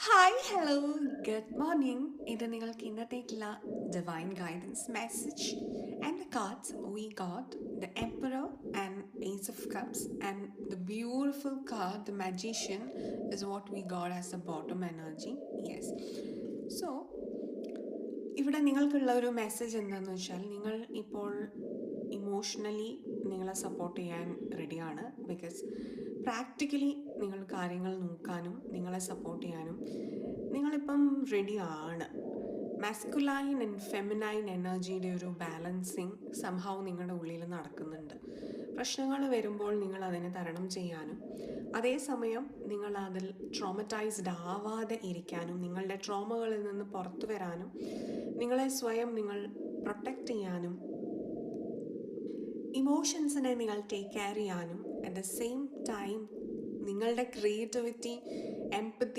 Hi hello good morning. ഇത് നിങ്ങൾക്ക് ഇന്നത്തേക്കുള്ള divine guidance message and the cards we got the emperor and ace of cups and the beautiful card the magician is what we got as a bottom energy. Yes. So ഇവിടെ നിങ്ങൾക്കുള്ള ഒരു message എന്താണെന്ന് വെച്ചാൽ, നിങ്ങൾ ഇപ്പോൾ emotionally നിങ്ങളെ support ചെയ്യാൻ റെഡിയാണ്. ബിക്കോസ് പ്രാക്ടിക്കലി നിങ്ങൾ കാര്യങ്ങൾ നോക്കാനും നിങ്ങളെ സപ്പോർട്ട് ചെയ്യാനും നിങ്ങളിപ്പം റെഡിയാണ്. മാസ്കുലൈൻ ആൻഡ് ഫെമിനൈൻ എനർജിയുടെ ഒരു ബാലൻസിങ് സംഭവം നിങ്ങളുടെ ഉള്ളിൽ നടക്കുന്നുണ്ട്. പ്രശ്നങ്ങൾ വരുമ്പോൾ നിങ്ങൾ അതിനെ തരണം ചെയ്യാനും അതേസമയം നിങ്ങൾ അതിൽ ട്രോമറ്റൈസ്ഡ് ആവാതെ ഇരിക്കാനും നിങ്ങളുടെ ട്രോമകളിൽ നിന്ന് പുറത്തു വരാനും നിങ്ങളെ സ്വയം നിങ്ങൾ പ്രൊട്ടക്റ്റ് ചെയ്യാനും ഇമോഷൻസിനെ നിങ്ങൾ ടേക്ക് കെയർ ചെയ്യാനും അറ്റ് ദ സെയിം ടൈം നിങ്ങളുടെ ക്രിയേറ്റിവിറ്റി, എംപത്തി